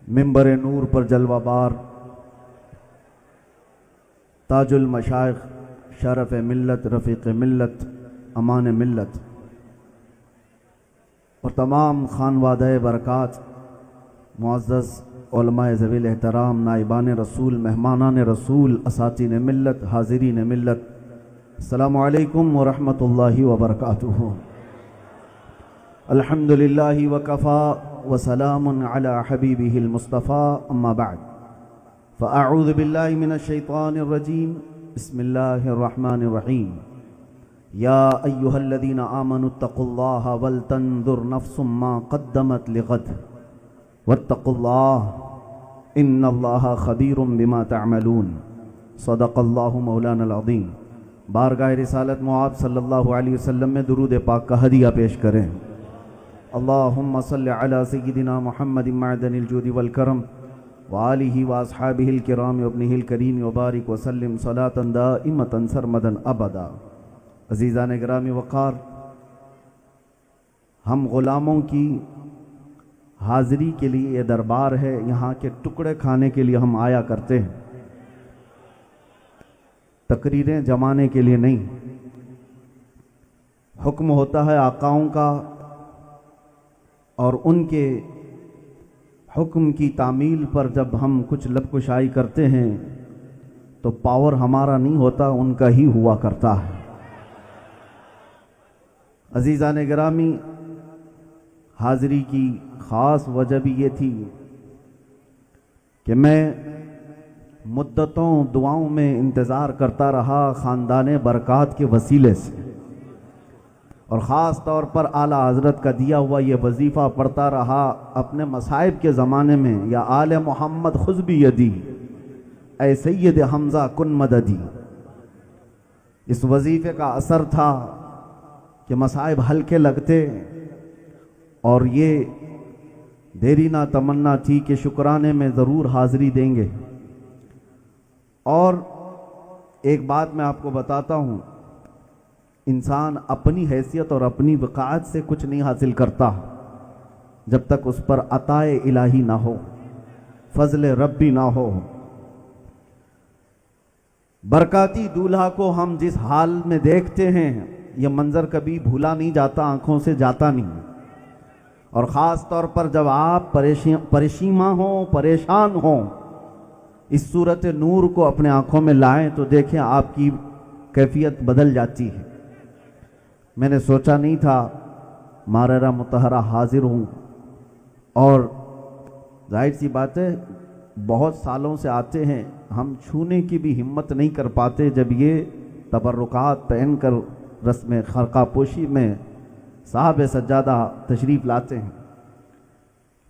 منبر نور پر جلوہ بار تاج المشائخ، شرف ملت، رفیق ملت، امان ملت اور تمام خانوادہ برکات، معزز علماء ذوی الاحترام، نائبان رسول، مہمانان رسول، اساتین ملت، حاضرین ملت، السلام علیکم ورحمۃ اللہ وبرکاتہ۔ الحمدللہ وکفا وسلام علی حبیبہ المصطفیٰ، اما بعد فاعوذ باللہ من الشیطان الرجیم، بسم اللہ الرحمن الرحیم۔ یا ایہا الذین آمنوا اتقوا اللہ ولتنظر نفس ما قدمت لغد واتقوا اللہ ان اللہ خبیر بما تعملون، صدق اللہ مولانا العظیم۔ بارگاہ رسالت معاب صلی اللہ علیہ وسلم میں درود پاک کا ہدیہ پیش کریں۔ اللہم صلی علی سیدنا محمد معدن الجود والکرم وآلہ واصحابہ الکرام وابنہ الکریم وبارک وسلم صلاة دائمتا سرمدا ابدا۔ عزیزان گرامی وقار، ہم غلاموں کی حاضری کے لیے یہ دربار ہے، یہاں کے ٹکڑے کھانے کے لیے ہم آیا کرتے ہیں، تقریریں جمانے کے لیے نہیں۔ حکم ہوتا ہے آقاؤں کا، اور ان کے حکم کی تعمیل پر جب ہم کچھ لب کشائی کرتے ہیں تو پاور ہمارا نہیں ہوتا، ان کا ہی ہوا کرتا ہے۔ عزیزان گرامی، حاضری کی خاص وجہ بھی یہ تھی کہ میں مدتوں دعاؤں میں انتظار کرتا رہا خاندان برکات کے وسیلے سے، اور خاص طور پر اعلیٰ حضرت کا دیا ہوا یہ وظیفہ پڑھتا رہا اپنے مصائب کے زمانے میں، یا آل محمد خذ بیدی اے سید حمزہ کن مددی۔ اس وظیفے کا اثر تھا کہ مصائب ہلکے لگتے، اور یہ دیری نہ تمنا تھی کہ شکرانے میں ضرور حاضری دیں گے۔ اور ایک بات میں آپ کو بتاتا ہوں، انسان اپنی حیثیت اور اپنی وقاعت سے کچھ نہیں حاصل کرتا جب تک اس پر عطائے الہی نہ ہو، فضل ربی نہ ہو۔ برکاتی دولہا کو ہم جس حال میں دیکھتے ہیں، یہ منظر کبھی بھولا نہیں جاتا، آنکھوں سے جاتا نہیں، اور خاص طور پر جب آپ پریشیماں ہوں، پریشان ہوں، اس صورت نور کو اپنے آنکھوں میں لائیں تو دیکھیں آپ کی کیفیت بدل جاتی ہے۔ میں نے سوچا نہیں تھا ماررہ مطہرہ حاضر ہوں، اور ظاہر سی بات ہے بہت سالوں سے آتے ہیں، ہم چھونے کی بھی ہمت نہیں کر پاتے جب یہ تبرکات پہن کر رسم خرقہ پوشی میں صاحب سجادہ تشریف لاتے ہیں۔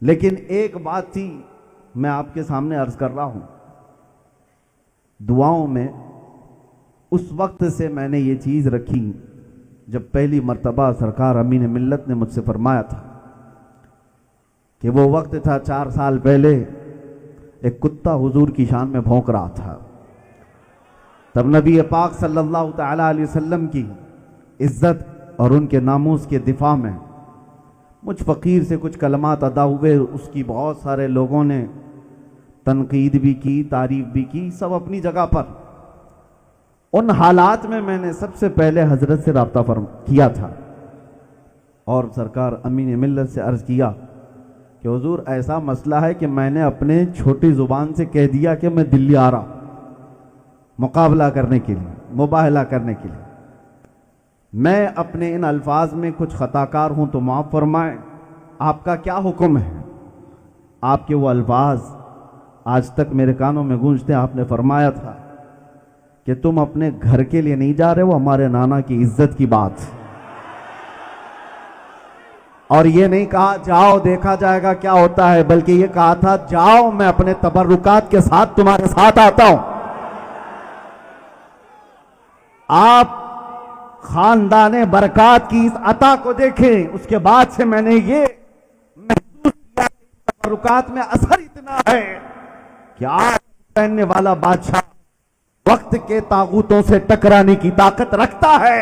لیکن ایک بات تھی، میں آپ کے سامنے عرض کر رہا ہوں، دعاؤں میں اس وقت سے میں نے یہ چیز رکھی جب پہلی مرتبہ سرکار امین ملت نے مجھ سے فرمایا تھا کہ وہ وقت تھا 4 سال پہلے، ایک کتا حضور کی شان میں بھونک رہا تھا۔ تب نبی پاک صلی اللہ تعالی علیہ وسلم کی عزت اور ان کے ناموس کے دفاع میں مجھ فقیر سے کچھ کلمات ادا ہوئے، اس کی بہت سارے لوگوں نے تنقید بھی کی، تعریف بھی کی، سب اپنی جگہ پر۔ ان حالات میں نے سب سے پہلے حضرت سے رابطہ کیا تھا، اور سرکار امین ملت سے عرض کیا کہ حضور ایسا مسئلہ ہے کہ میں نے اپنے چھوٹی زبان سے کہہ دیا کہ میں دلی آ رہا ہوں مقابلہ کرنے کے لیے، مباہلہ کرنے کے لیے۔ میں اپنے ان الفاظ میں کچھ خطا کار ہوں تو معاف فرمائیں، آپ کا کیا حکم ہے؟ آپ کے وہ الفاظ آج تک میرے کانوں میں گونجتے ہیں۔ آپ نے فرمایا تھا کہ تم اپنے گھر کے لیے نہیں جا رہے، وہ ہمارے نانا کی عزت کی بات، اور یہ نہیں کہا جاؤ دیکھا جائے گا کیا ہوتا ہے، بلکہ یہ کہا تھا جاؤ میں اپنے تبرکات کے ساتھ تمہارے ساتھ آتا ہوں۔ آپ خاندان برکات کی اس عطا کو دیکھیں، اس کے بعد سے میں نے یہ محسوس کیا کہ تبرکات میں اثر اتنا ہے کہ آج پہننے والا بادشاہ وقت کے طاغوتوں سے ٹکرانے کی طاقت رکھتا ہے۔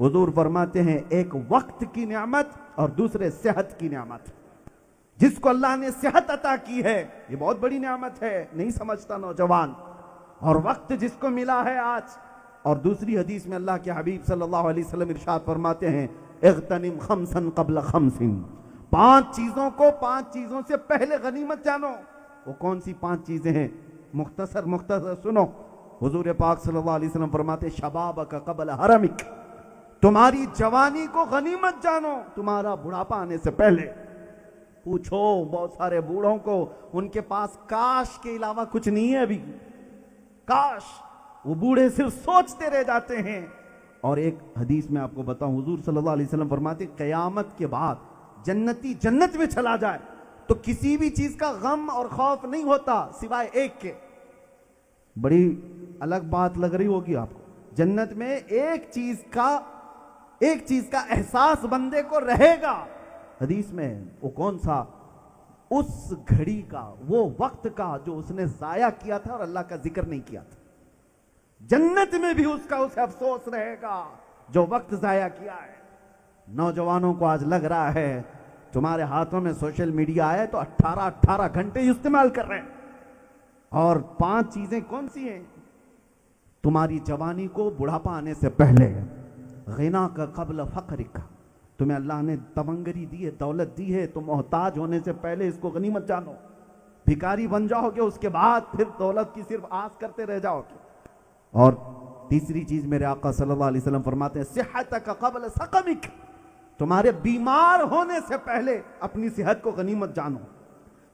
حضور فرماتے ہیں ایک وقت کی نعمت اور دوسرے صحت کی نعمت. جس کو اللہ نے صحت عطا کی ہے یہ بہت بڑی نعمت ہے, نہیں سمجھتا نوجوان. اور وقت جس کو ملا ہے آج. اور دوسری حدیث میں اللہ کے حبیب صلی اللہ علیہ وسلم ارشاد فرماتے ہیں اغتنم خمسا قبل خمس, 5 چیزوں کو 5 چیزوں سے پہلے غنیمت جانو. وہ کون سی 5 چیزیں ہیں؟ مختصر سنو. حضور پاک صلی اللہ علیہ وسلم فرماتے شبابک قبل حرمک, تمہاری جوانی کو غنیمت جانو تمہارا بڑھاپا آنے سے پہلے. پوچھو بہت سارے بوڑھوں کو, ان کے پاس کاش کے علاوہ کچھ نہیں ہے ابھی. کاش. وہ بوڑھے صرف سوچتے رہ جاتے ہیں. اور ایک حدیث میں آپ کو بتاؤں, حضور صلی اللہ علیہ وسلم فرماتے قیامت کے بعد جنتی جنت میں چلا جائے تو کسی بھی چیز کا غم اور خوف نہیں ہوتا سوائے ایک کے. بڑی الگ بات لگ رہی ہوگی آپ کو. جنت میں ایک چیز کا احساس بندے کو رہے گا. حدیث میں وہ کون سا؟ اس گھڑی کا, وہ وقت کا جو اس نے ضائع کیا تھا اور اللہ کا ذکر نہیں کیا تھا. جنت میں بھی اس کا اسے افسوس رہے گا جو وقت ضائع کیا ہے. نوجوانوں کو آج لگ رہا ہے تمہارے ہاتھوں میں سوشل میڈیا آئے تو 18 گھنٹے استعمال کر رہے ہیں. اور 5 چیزیں کون سی ہیں؟ تمہاری جوانی کو بڑھاپا آنے سے پہلے, غنا کا قبل فقر کا, تمہیں اللہ نے تمنگری دی ہے, دولت دی ہے, تو محتاج ہونے سے پہلے اس کو غنیمت جانو. بھکاری بن جاؤ گے اس کے بعد پھر دولت کی صرف آس کرتے رہ جاؤ گے. اور تیسری چیز میرے آقا صلی اللہ علیہ وسلم فرماتے ہیں صحتک قبل سقمک, تمہارے بیمار ہونے سے پہلے اپنی صحت کو غنیمت جانو.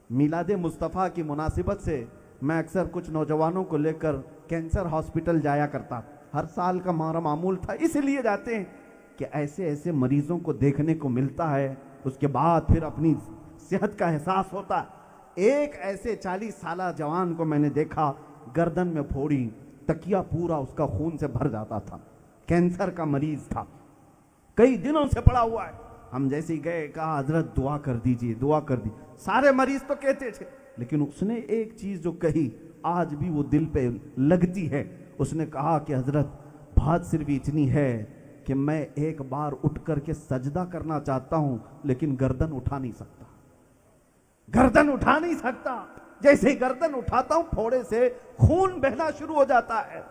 میلاد مصطفیٰ کی مناسبت سے میں اکثر کچھ نوجوانوں کو لے کر کینسر ہاسپٹل جایا کرتا. ہر سال کا ہمارا معمول تھا, اس لیے جاتے ہیں کہ ایسے مریضوں کو دیکھنے کو ملتا ہے, اس کے بعد پھر اپنی صحت کا احساس ہوتا ہے. ایک ایسے 40 سالہ جوان کو میں نے دیکھا, گردن میں پھوڑی, تکیہ پورا اس کا خون سے بھر جاتا تھا, کینسر کا مریض تھا, کئی دنوں سے پڑا ہوا ہے. ہم جیسے گئے کہا حضرت دعا کر دیجئے, دعا کر دی. سارے مریض تو کہتے تھے, لیکن اس نے ایک چیز جو کہی آج بھی وہ دل پہ لگتی ہے. اس نے کہا کہ حضرت بات صرف اتنی ہے کہ میں ایک بار اٹھ کر کے سجدہ کرنا چاہتا ہوں لیکن گردن اٹھا نہیں سکتا. گردن اٹھا نہیں سکتا. جیسے ہی گردن اٹھاتا ہوں پھوڑے سے خون بہنا شروع ہو جاتا ہے.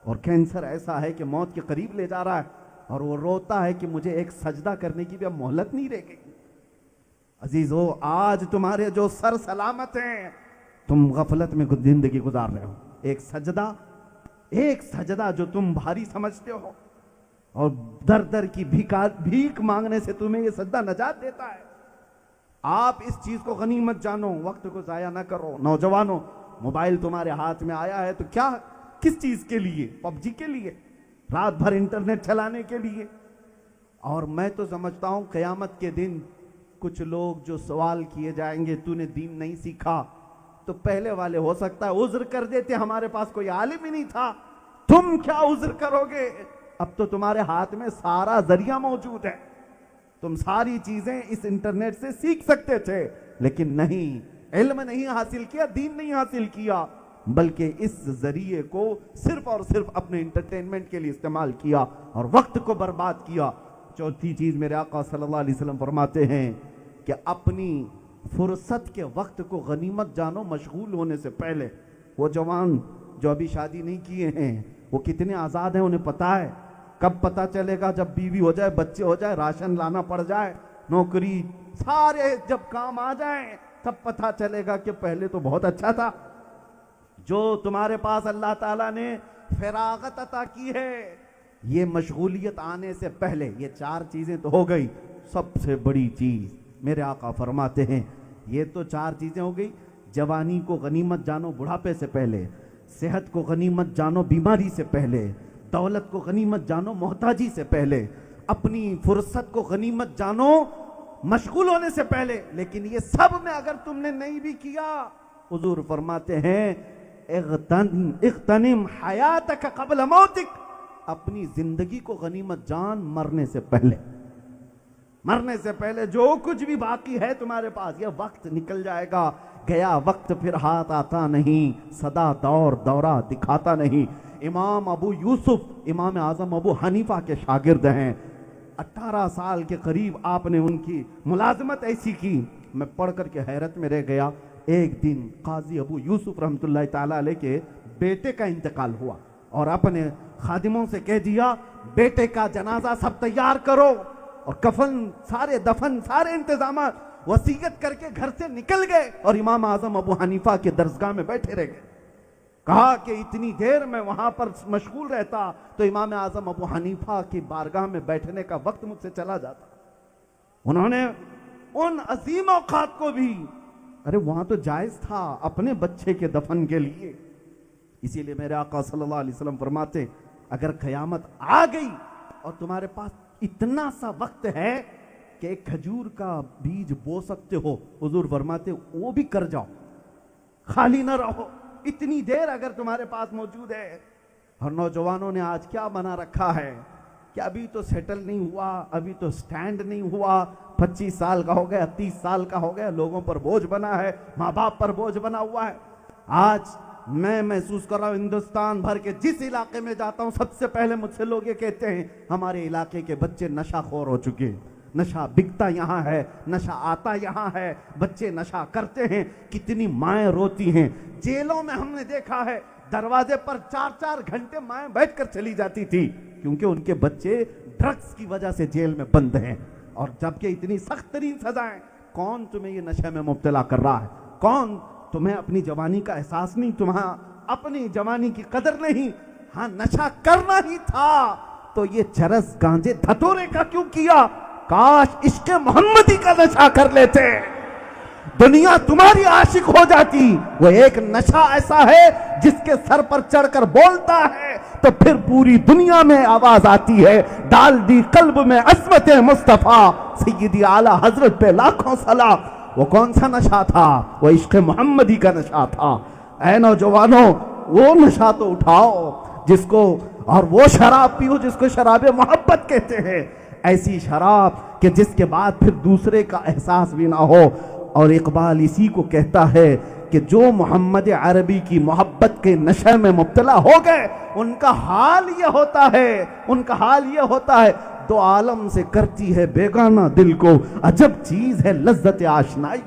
اور کینسر ایسا ہے کہ موت کے قریب لے جا رہا ہے, اور وہ روتا ہے کہ مجھے ایک سجدہ کرنے کی بھی اب مہلت نہیں رہ گئی. عزیزو, آج تمہارے جو سر سلامت ہیں, تم غفلت میں زندگی گزار رہے ہو. ایک سجدہ جو تم بھاری سمجھتے ہو, اور در کی بھیک مانگنے سے تمہیں یہ سجدہ نجات دیتا ہے. آپ اس چیز کو غنیمت جانو, وقت کو ضائع نہ کرو. نوجوانوں, موبائل تمہارے ہاتھ میں آیا ہے تو کیا, کس چیز کے لیے؟ پب جی کے لیے, رات بھر انٹرنیٹ چلانے کے لیے. اور میں تو سمجھتا ہوں قیامت کے دن کچھ لوگ جو سوال کیے جائیں گے تو نے دین نہیں سیکھا, تو پہلے والے ہو سکتا ہے عذر کر دیتے, ہمارے پاس کوئی عالم ہی نہیں تھا. تم کیا عذر کرو گے؟ اب تو تمہارے ہاتھ میں سارا ذریعہ موجود ہے, تم ساری چیزیں اس انٹرنیٹ سے سیکھ سکتے تھے, لیکن نہیں, علم نہیں حاصل کیا, دین نہیں حاصل کیا, بلکہ اس ذریعے کو صرف اور صرف اپنے انٹرٹینمنٹ کے لیے استعمال کیا اور وقت کو برباد کیا. چوتھی چیز میرے آقا صلی اللہ علیہ وسلم فرماتے ہیں کہ اپنی فرصت کے وقت کو غنیمت جانو مشغول ہونے سے پہلے. وہ جوان جو ابھی شادی نہیں کیے ہیں وہ کتنے آزاد ہیں, انہیں پتا ہے. کب پتا چلے گا؟ جب بیوی ہو جائے, بچے ہو جائے, راشن لانا پڑ جائے, نوکری, سارے جب کام آ جائیں تب پتا چلے گا کہ پہلے تو بہت اچھا تھا. جو تمہارے پاس اللہ تعالیٰ نے فراغت عطا کی ہے, یہ مشغولیت آنے سے پہلے, یہ 4 چیزیں تو ہو گئی. سب سے بڑی چیز میرے آقا فرماتے ہیں, یہ تو 4 چیزیں ہو گئی. جوانی کو غنیمت جانو بڑھاپے سے پہلے, صحت کو غنیمت جانو بیماری سے پہلے, دولت کو غنیمت جانو محتاجی سے پہلے, اپنی فرصت کو غنیمت جانو مشغول ہونے سے پہلے. لیکن یہ سب میں اگر تم نے نہیں بھی کیا, حضور فرماتے ہیں اغتنم حیاتک قبل موتک, اپنی زندگی کو غنیمت جان مرنے سے پہلے. مرنے سے پہلے جو کچھ بھی باقی ہے تمہارے پاس, یہ وقت نکل جائے گا. گیا وقت پھر ہاتھ آتا نہیں, صدا دورہ دکھاتا نہیں. امام ابو یوسف امام اعظم ابو حنیفہ کے شاگرد ہیں. 18 سال کے قریب آپ نے ان کی ملازمت ایسی کی، میں پڑھ کر کے حیرت میں رہ گیا. ایک دن قاضی ابو یوسف رحمۃ اللہ تعالیٰ علیہ کے بیٹے کا انتقال ہوا اور اپنے خادموں سے کہہ دیا بیٹے کا جنازہ سب تیار کرو، اور کفن سارے دفن سارے انتظامات وصیت کر کے گھر سے نکل گئے اور امام اعظم ابو حنیفہ کے درسگاہ میں بیٹھے رہ گئے. کہا کہ اتنی دیر میں وہاں پر مشغول رہتا تو امام اعظم ابو حنیفہ کی بارگاہ میں بیٹھنے کا وقت مجھ سے چلا جاتا. انہوں نے ان عظیم اوقات کو بھی، ارے وہاں تو جائز تھا اپنے بچے کے دفن کے لیے. اسی لیے میرے آقا صلی اللہ علیہ وسلم فرماتے اگر قیامت آ گئی اور تمہارے پاس اتنا سا وقت ہے کہ ایک کھجور کا بیج بو سکتے ہو، حضور فرماتے وہ بھی کر جاؤ، خالی نہ رہو. اتنی دیر اگر تمہارے پاس موجود ہے. اور نوجوانوں نے آج کیا بنا رکھا ہے کہ ابھی تو سیٹل نہیں ہوا، ابھی تو سٹینڈ نہیں ہوا، 25 سال کا ہو گیا، 30 سال کا ہو گیا، لوگوں پر بوجھ بنا ہے، ماں باپ پر بوجھ بنا ہوا ہے. آج میں محسوس کر رہا ہوں ہندوستان بھر کے جس علاقے میں جاتا ہوں سب سے پہلے مجھ سے لوگ یہ کہتے ہیں ہمارے علاقے کے بچے نشہ خور ہو چکے ہیں. نشہ بکتا یہاں ہے، نشہ آتا یہاں ہے، بچے نشہ کرتے ہیں. کتنی مائیں روتی ہیں. جیلوں میں ہم نے دیکھا ہے دروازے پر 4 گھنٹے مائیں بیٹھ کر چلی جاتی تھی کیونکہ ان کے بچے ڈرگز کی وجہ سے جیل میں بند ہیں. اور جبکہ اتنی سخت ترین سزائیں. کون تمہیں یہ نشے میں مبتلا کر رہا ہے؟ کون تمہیں اپنی جوانی کا احساس نہیں، تمہیں اپنی جوانی کی قدر نہیں؟ ہاں نشہ کرنا ہی تھا تو یہ چرس گانجے دھتورے کا کیوں کیا؟ کاش عشق محمدی کا نشہ کر لیتے، دنیا تمہاری عاشق ہو جاتی. وہ ایک نشہ ایسا ہے جس کے سر پر چڑھ کر بولتا ہے تو پھر پوری دنیا میں آواز آتی ہے ڈال دی قلب میں عظمت مصطفیٰ سیدی اعلیٰ حضرت پہ لاکھوں سلام. وہ کون سا نشہ تھا؟ وہ عشق محمدی کا نشہ تھا. اے نوجوانوں وہ نشہ تو اٹھاؤ جس کو، اور وہ شراب پیو جس کو شراب محبت کہتے ہیں. ایسی شراب کہ جس کے بعد پھر دوسرے کا احساس بھی نہ ہو. اور اقبال اسی کو کہتا ہے کہ جو محمد عربی کی محبت کے نشے میں مبتلا ہو گئے ان کا حال یہ ہوتا ہے، ان کا حال یہ ہوتا ہے دو عالم سے کرتی ہے بیگانہ دل کو عجب چیز ہے لذت آشنائی،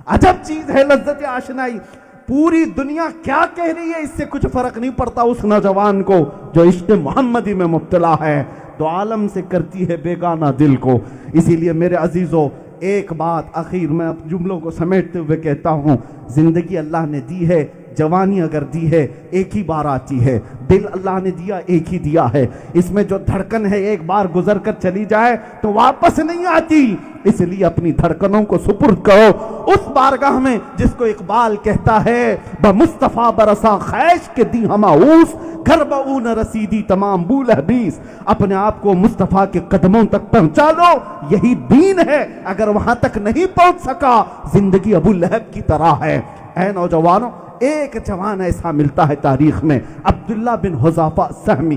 عجب چیز ہے لذت آشنائی. پوری دنیا کیا کہہ رہی ہے اس سے کچھ فرق نہیں پڑتا اس نوجوان کو جو عشق محمدی میں مبتلا ہے. دو عالم سے کرتی ہے بیگانہ دل کو. اسی لیے میرے عزیزو ایک بات آخر میں جملوں کو سمیٹتے ہوئے کہتا ہوں، زندگی اللہ نے دی ہے، جوانی اگر دی ہے ایک ہی بار آتی ہے، دل اللہ نے دیا ایک ہی دیا ہے. اس میں جو دھڑکن ہے ایک بار گزر کر چلی جائے تو واپس نہیں آتی. اس لیے اپنی دھڑکنوں کو سپرد کرو اس بارگاہ میں جس کو اقبال کہتا ہے بمصطفیٰ برسا خیش کے دی ہماؤس گھر بہو نہ رسیدی تمام بول حبیس. اپنے آپ کو مصطفیٰ کے قدموں تک پہنچا لو، یہی دین ہے. اگر وہاں تک نہیں پہنچ سکا زندگی ابو لہب کی طرح ہے. اے نوجوانوں ایک جوان ایسا ملتا ہے تاریخ میں، عبداللہ بن حذافہ سہمی،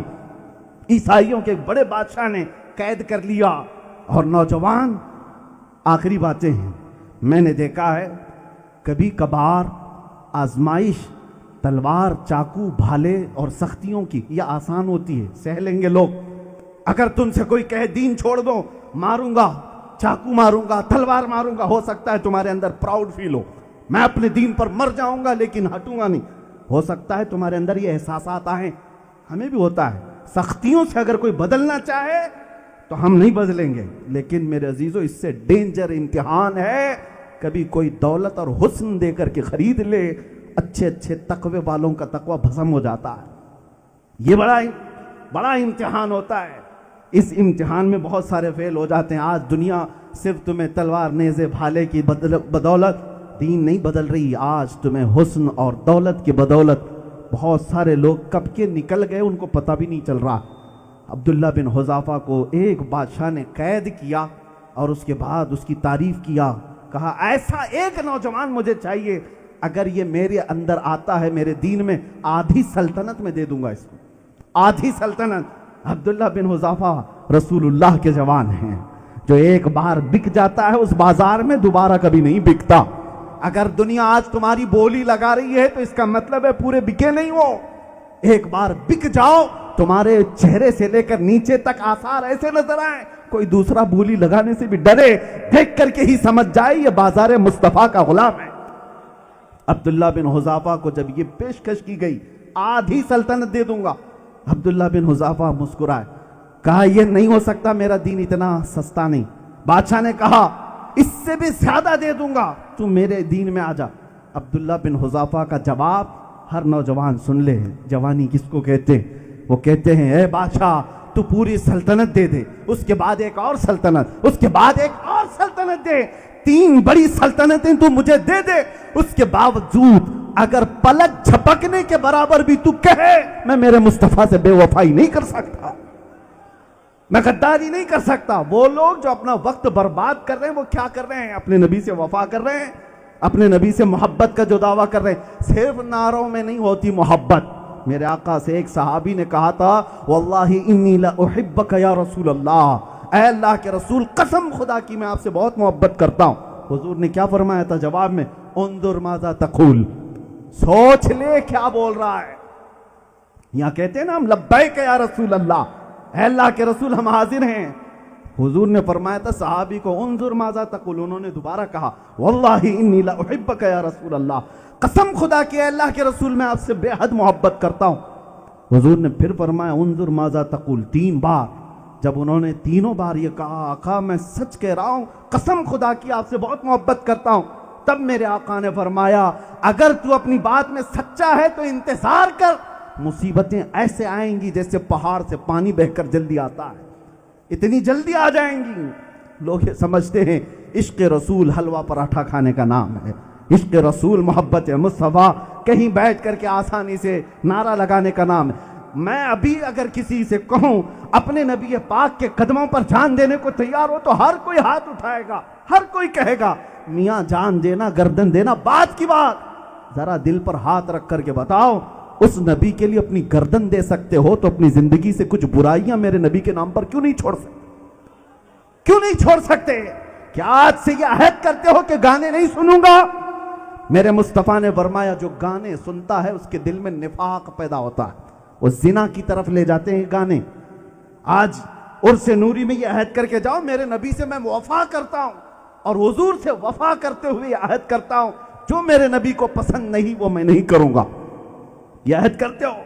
عیسائیوں کے بڑے بادشاہ نے قید کر لیا. اور نوجوان آخری باتیں ہیں، میں نے دیکھا ہے کبھی کبھار آزمائش تلوار چاقو بھالے اور سختیوں کی یہ آسان ہوتی ہے، سہ لیں گے لوگ. اگر تم سے کوئی کہے دین چھوڑ دو، ماروں گا، چاقو ماروں گا، تلوار ماروں گا، ہو سکتا ہے تمہارے اندر پراؤڈ فیل ہو، میں اپنے دین پر مر جاؤں گا لیکن ہٹوں گا نہیں. ہو سکتا ہے تمہارے اندر یہ احساسات آئیں، ہمیں بھی ہوتا ہے. سختیوں سے اگر کوئی بدلنا چاہے تو ہم نہیں بدلیں گے. لیکن میرے عزیزو اس سے ڈینجر امتحان ہے کبھی کوئی دولت اور حسن دے کر کے خرید لے، اچھے اچھے تقوی والوں کا تقوی بھسم ہو جاتا ہے. یہ بڑا امتحان ہوتا ہے. اس امتحان میں بہت سارے فیل ہو جاتے ہیں. آج دنیا صرف تمہیں تلوار نیزے بھالے کی بدولت دین نہیں بدل رہی. آج تمہیں حسن اور دولت کی بدولت بہت سارے لوگ کب کے نکل گئے ان کو پتہ بھی نہیں چل رہا. عبداللہ بن حذافہ کو ایک بادشاہ نے قید کیا اور اس کے بعد اس کی تعریف کیا، کہا ایسا ایک نوجوان مجھے چاہیے اگر یہ میرے اندر آتا ہے میرے دین میں آدھی سلطنت میں دے دوں گا اس کو، آدھی سلطنت. عبداللہ بن حذافہ رسول اللہ کے جوان ہیں، جو ایک بار بک جاتا ہے اس بازار میں دوبارہ کبھی نہیں بکتا. اگر دنیا آج تمہاری بولی لگا رہی ہے تو اس کا مطلب ہے پورے بکے نہیں ہو. ایک بار بک جاؤ, تمہارے چہرے سے لے کر نیچے تک آثار ایسے نظر آئیں, کوئی دوسرا بولی لگانے سے بھی ڈرے, دیکھ کر کے ہی سمجھ جائے یہ بازار مصطفیٰ کا غلام ہے. عبداللہ بن حذافہ کو جب یہ پیشکش کی گئی, آدھی سلطنت دے دوں گا, عبداللہ بن حذافہ مسکرائے, کہا یہ نہیں ہو سکتا, میرا دین اتنا سستا نہیں. بادشاہ نے کہا اس سے بھی زیادہ دے دوں گا, تو میرے دین میں آ جا. عبداللہ بن حذافہ کا جواب ہر نوجوان سن لے, جوانی کس کو کہتے ہیں. وہ کہتے ہیں اے بادشاہ تو پوری سلطنت دے دے, اس کے بعد ایک اور سلطنت, اس کے بعد ایک اور سلطنت دے, 3 بڑی سلطنتیں تو مجھے دے دے. اس کے باوجود اگر پلک جھپکنے کے برابر بھی تو کہے, میں میرے مصطفیٰ سے بے وفائی نہیں کر سکتا, میں غداری نہیں کر سکتا. وہ لوگ جو اپنا وقت برباد کر رہے ہیں وہ کیا کر رہے ہیں؟ اپنے نبی سے وفا کر رہے ہیں, اپنے نبی سے محبت کا جو دعویٰ کر رہے ہیں. صرف نعروں میں نہیں ہوتی محبت. میرے آقا سے ایک صحابی نے کہا تھا واللہ انی لاحبک یا رسول اللہ, اے اللہ کے رسول قسم خدا کی میں آپ سے بہت محبت کرتا ہوں. حضور نے کیا فرمایا تھا جواب میں؟ انظر ماذا تقول, سوچ لے کیا بول رہا ہے. یہاں کہتے ہیں نا ہم لبیک یا رسول اللہ, اے اللہ کے رسول ہم حاضر ہیں. حضور نے فرمایا تھا صحابی کو انظر ماذا تقول, انہوں نے دوبارہ کہا واللہ انی لاحبک یا رسول اللہ, قسم خدا کی اے اللہ کے رسول میں آپ سے بے حد محبت کرتا ہوں. حضور نے پھر فرمایا انظر ماذا تقول 3 بار. جب انہوں نے تینوں بار یہ کہا آقا میں سچ کہہ رہا ہوں, قسم خدا کی آپ سے بہت محبت کرتا ہوں, تب میرے آقا نے فرمایا اگر تو اپنی بات میں سچا ہے تو انتظار کر, مصیبتیں ایسے آئیں گی جیسے پہاڑ سے پانی بہہ کر جلدی آتا ہے, اتنی جلدی آ جائیں گی. لوگ سمجھتے ہیں عشق رسول حلوہ پراٹھا کھانے کا نام ہے, عشق رسول محبت مصطفیٰ کہیں بیٹھ کر کے آسانی سے نعرہ لگانے کا نام ہے. میں ابھی اگر کسی سے کہوں اپنے نبی پاک کے قدموں پر جان دینے کو تیار ہو تو ہر کوئی ہاتھ اٹھائے گا, ہر کوئی کہے گا میاں جان دینا گردن دینا بات کی بات. ذرا دل پر ہاتھ رکھ کر کے بتاؤ, اس نبی کے لیے اپنی گردن دے سکتے ہو تو اپنی زندگی سے کچھ برائیاں میرے نبی کے نام پر کیوں نہیں چھوڑ سکتے؟ کیوں نہیں چھوڑ سکتے؟ کیا آج سے یہ عہد کرتے ہو کہ گانے نہیں سنوں گا؟ میرے مصطفیٰ نے فرمایا جو گانے سنتا ہے اس کے دل میں نفاق پیدا ہوتا ہے, وہ زنا کی طرف لے جاتے ہیں گانے. آج عرس نوری میں یہ عہد کر کے جاؤ میرے نبی سے میں وفا کرتا ہوں اور حضور سے وفا کرتے ہوئے یہ عہد کرتا ہوں جو میرے نبی کو پسند نہیں وہ میں نہیں کروں گا. یہ عہد کرتے ہو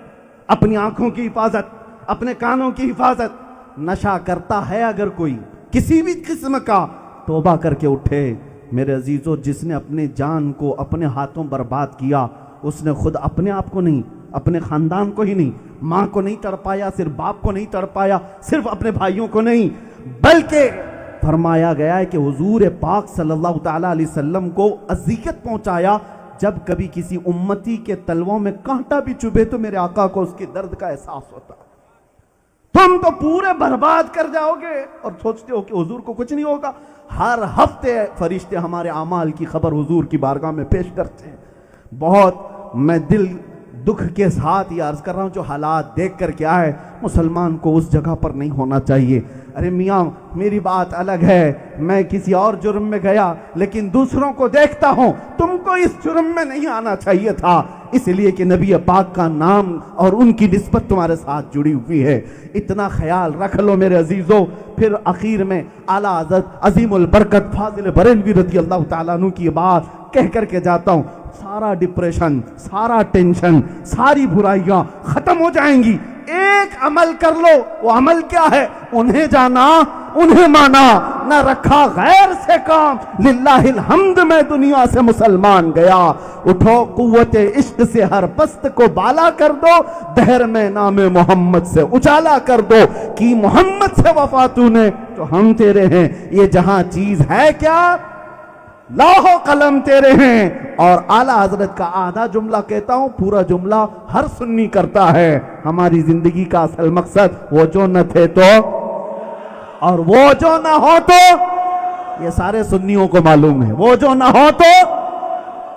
اپنی آنکھوں کی حفاظت, اپنے کانوں کی حفاظت. نشہ کرتا ہے اگر کوئی کسی بھی قسم کا, توبہ کر کے اٹھے. میرے عزیزو, جس نے اپنے جان کو اپنے ہاتھوں برباد کیا اس نے خود اپنے آپ کو نہیں, اپنے خاندان کو ہی نہیں, ماں کو نہیں تڑپایا, صرف باپ کو نہیں تڑپایا, صرف اپنے بھائیوں کو نہیں, بلکہ فرمایا گیا ہے کہ حضور پاک صلی اللہ تعالیٰ علیہ وسلم کو اذیت پہنچایا. جب کبھی کسی امتی کے تلووں میں کانٹا بھی چبھے تو میرے آقا کو اس کے درد کا احساس ہوتا. تم تو پورے برباد کر جاؤ گے اور سوچتے ہو کہ حضور کو کچھ نہیں ہوگا. ہر ہفتے فرشتے ہمارے اعمال کی خبر حضور کی بارگاہ میں پیش کرتے ہیں. بہت میں دل دکھ کے ساتھ یہ عرض کر رہا ہوں, جو حالات دیکھ کر کے آئے مسلمان کو اس جگہ پر نہیں ہونا چاہیے. ارے میاں میری بات الگ ہے, میں کسی اور جرم میں گیا لیکن دوسروں کو دیکھتا ہوں, تم کو اس جرم میں نہیں آنا چاہیے تھا, اس لیے کہ نبی پاک کا نام اور ان کی نسبت تمہارے ساتھ جڑی ہوئی ہے. اتنا خیال رکھ لو میرے عزیزو. پھر اخیر میں اعلیٰ حضرت عظیم البرکت فاضل بریلوی رضی اللہ تعالیٰ عنہ کی بات کہہ کر کے جاتا ہوں. سارا ڈپریشن, سارا ٹینشن, ساری برائیاں ختم ہو جائیں گی. ایک عمل کر لو, وہ عمل کیا ہے؟ انہیں جانا, انہیں مانا, نہ رکھا غیر سے کام. للہ الحمد میں دنیا سے مسلمان گیا. اٹھو قوت عشق سے ہر پست کو بالا کر دو, دہر میں نام محمد سے اجالا کر دو. کی محمد سے وفا تو نے تو ہم تیرے ہیں, یہ جہاں چیز ہے کیا لوح و قلم تیرے ہیں. اور اعلیٰ حضرت کا آدھا جملہ کہتا ہوں, پورا جملہ ہر سنی کرتا ہے. ہماری زندگی کا اصل مقصد وہ جو نہ تھے تو اور وہ جو نہ ہو تو, یہ سارے سنیوں کو معلوم ہے. وہ جو نہ ہو تو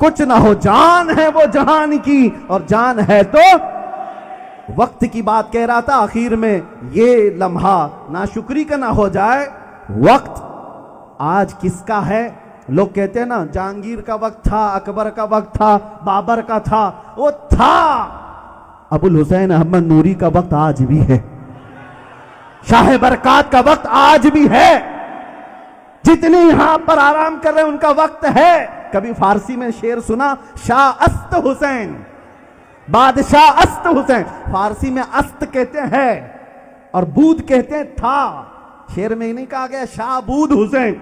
کچھ نہ ہو, جان ہے وہ جہان کی اور جان ہے تو. وقت کی بات کہہ رہا تھا آخر میں, یہ لمحہ ناشکری کا نہ ہو جائے. وقت آج کس کا ہے؟ لوگ کہتے ہیں نا جہانگیر کا وقت تھا, اکبر کا وقت تھا, بابر کا تھا. وہ تھا, ابو الحسین احمد نوری کا وقت آج بھی ہے، شاہ برکات کا وقت آج بھی ہے، جتنے یہاں پر آرام کر رہے ہیں ان کا وقت ہے۔ کبھی فارسی میں شعر سنا، شاہ است حسین، بادشاہ است حسین، فارسی میں است کہتے ہیں اور بود کہتے ہیں تھا، شعر میں نہیں کہا گیا شاہ بود حسین،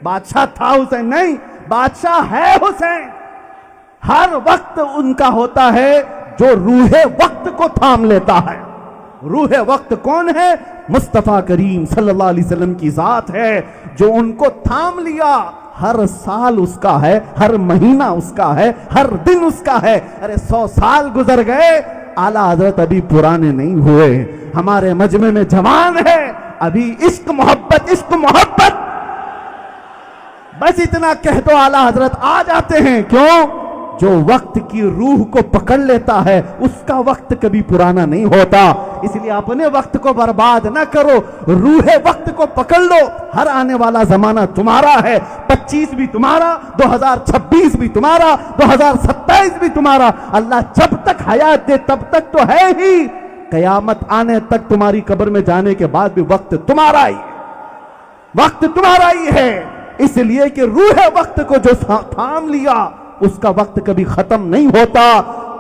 بادشاہ تھا حسین، نہیں، بادشاہ ہے حسین۔ ہر وقت ان کا ہوتا ہے جو روح وقت کو تھام لیتا ہے۔ روح وقت کون ہے؟ مصطفیٰ کریم صلی اللہ علیہ وسلم کی ذات ہے جو ان کو تھام لیا۔ ہر سال اس کا ہے، ہر مہینہ اس کا ہے، ہر دن اس کا ہے۔ ارے 100 سال گزر گئے، اعلیٰ حضرت ابھی پرانے نہیں ہوئے، ہمارے مجمع میں جوان ہے، ابھی عشق محبت عشق محبت، بس اتنا کہہ دو اعلیٰ حضرت آ جاتے ہیں۔ کیوں؟ جو وقت کی روح کو پکڑ لیتا ہے اس کا وقت کبھی پرانا نہیں ہوتا۔ اس لیے اپنے وقت کو برباد نہ کرو، روح وقت کو پکڑ لو۔ ہر آنے والا زمانہ تمہارا ہے، 25 بھی تمہارا، 2026 بھی تمہارا، 2027 بھی تمہارا۔ اللہ جب تک حیات دے تب تک تو ہے ہی، قیامت آنے تک تمہاری قبر میں جانے کے بعد بھی وقت تمہارا ہی، وقت تمہارا ہی ہے۔ اس لیے کہ روح وقت کو جو تھام لیا اس کا وقت کبھی ختم نہیں ہوتا۔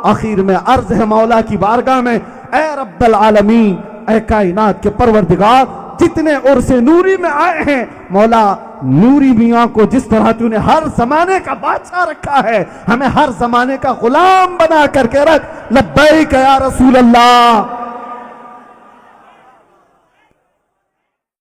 آخر میں عرض ہے مولا کی بارگاہ میں، اے رب العالمین، اے کائنات کے پروردگار، جتنے عرص نوری میں آئے ہیں مولا، نوری میاں کو جس طرح تو نے ہر زمانے کا بادشاہ رکھا ہے، ہمیں ہر زمانے کا غلام بنا کر کے رکھ۔ لبیک یا رسول اللہ۔